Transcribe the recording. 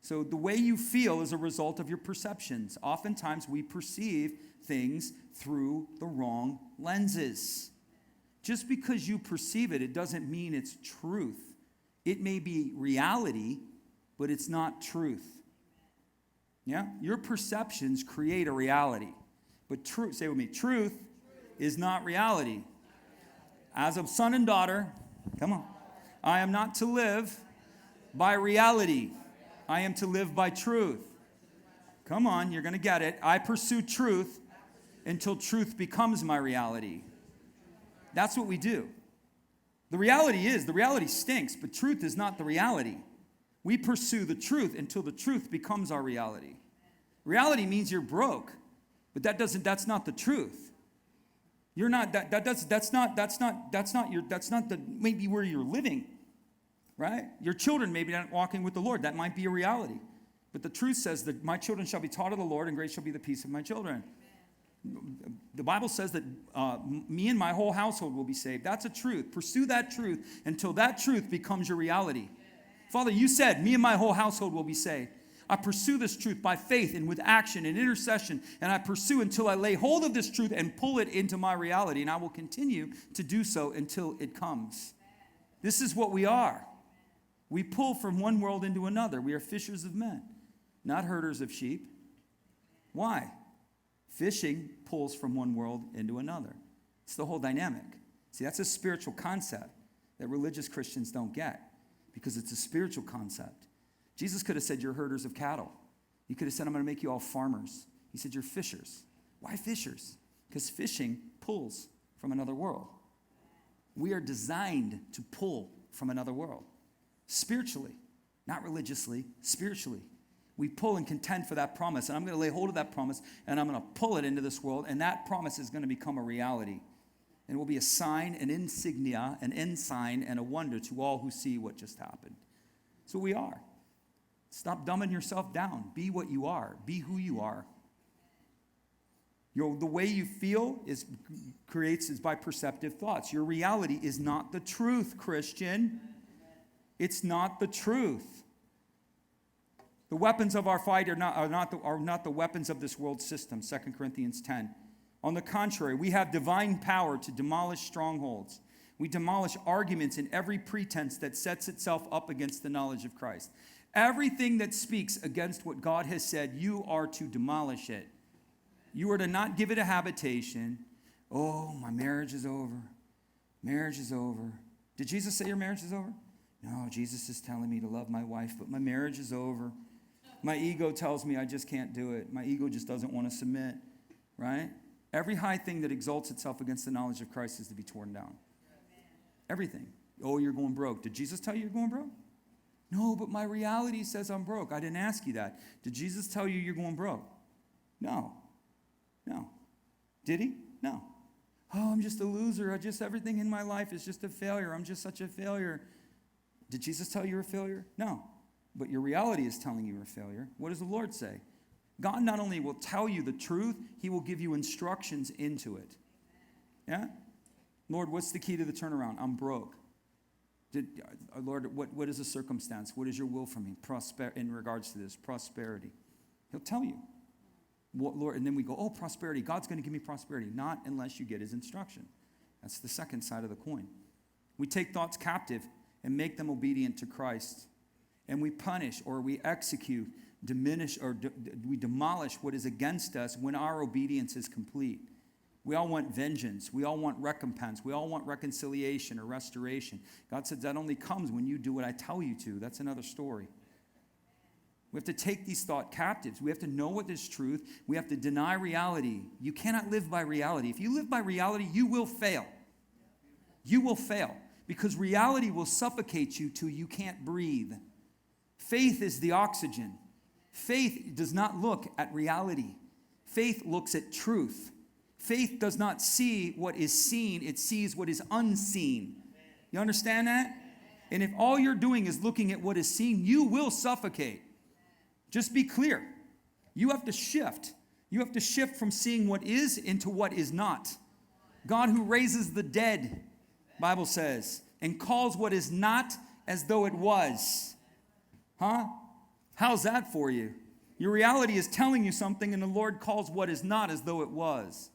So the way you feel is a result of your perceptions. Oftentimes we perceive things through the wrong lenses. Just because you perceive it, it doesn't mean it's truth. It may be reality, but it's not truth. Yeah? Your perceptions create a reality. But truth, say with me, truth is not reality. As a son and daughter, come on, I am not to live by reality. I am to live by truth. Come on, you're going to get it. I pursue truth until truth becomes my reality. That's what we do. The reality stinks, but truth is not the reality. We pursue the truth until the truth becomes our reality. Reality means you're broke, but that's not the truth. You're not that's not maybe where you're living, right? Your children maybe not walking with the Lord. That might be a reality. But the truth says that my children shall be taught of the Lord, and great shall be the peace of my children. The Bible says that me and my whole household will be saved. That's a truth. Pursue that truth until that truth becomes your reality. Father, you said, me and my whole household will be saved. I pursue this truth by faith and with action and intercession, and I pursue until I lay hold of this truth and pull it into my reality, and I will continue to do so until it comes. This is what we are. We pull from one world into another. We are fishers of men, not herders of sheep. Why? Fishing pulls from one world into another. It's the whole dynamic. See, that's a spiritual concept that religious Christians don't get because it's a spiritual concept. Jesus could have said, you're herders of cattle. He could have said, I'm going to make you all farmers. He said, you're fishers. Why fishers? Because fishing pulls from another world. We are designed to pull from another world. Spiritually, not religiously, spiritually. We pull and contend for that promise. And I'm going to lay hold of that promise, and I'm going to pull it into this world, and that promise is going to become a reality. And it will be a sign, an insignia, an ensign, and a wonder to all who see what just happened. That's what we are. Stop dumbing yourself down. Be what you are. Be who you are. The way you feel is by perceptive thoughts. Your reality is not the truth, Christian. It's not the truth. The weapons of our fight are not the weapons of this world system, 2 Corinthians 10. On the contrary, we have divine power to demolish strongholds. We demolish arguments and every pretense that sets itself up against the knowledge of Christ. Everything that speaks against what God has said, you are to demolish it. You are to not give it a habitation. Oh, my marriage is over. Marriage is over. Did Jesus say your marriage is over? No, Jesus is telling me to love my wife, but my marriage is over. My ego tells me I just can't do it. My ego just doesn't want to submit, right? Every high thing that exalts itself against the knowledge of Christ is to be torn down. Everything. Oh, you're going broke. Did Jesus tell you you're going broke? No, but my reality says I'm broke. I didn't ask you that. Did Jesus tell you you're going broke? No. Did he? No. Oh, I'm just a loser. Everything in my life is just a failure. I'm just such a failure. Did Jesus tell you you're a failure? No. But your reality is telling you you're a failure. What does the Lord say? God not only will tell you the truth, he will give you instructions into it. Yeah? Lord, what's the key to the turnaround? I'm broke. Lord, what is the circumstance? What is your will for me? In regards to this, prosperity. He'll tell you. Lord, and then we go, oh, prosperity. God's going to give me prosperity. Not unless you get his instruction. That's the second side of the coin. We take thoughts captive and make them obedient to Christ. And we punish or we execute, diminish or we demolish what is against us when our obedience is complete. We all want vengeance. We all want recompense. We all want reconciliation or restoration. God says that only comes when you do what I tell you to. That's another story. We have to take these thought captives. We have to know what is truth. We have to deny reality. You cannot live by reality. If you live by reality, you will fail. You will fail because reality will suffocate you till you can't breathe. Faith is the oxygen. Faith does not look at reality. Faith looks at truth. Faith does not see what is seen. It sees what is unseen. You understand that? And if all you're doing is looking at what is seen, you will suffocate. Just be clear. You have to shift. You have to shift from seeing what is into what is not. God who raises the dead, Bible says, and calls what is not as though it was. Huh? How's that for you? Your reality is telling you something, and the Lord calls what is not as though it was.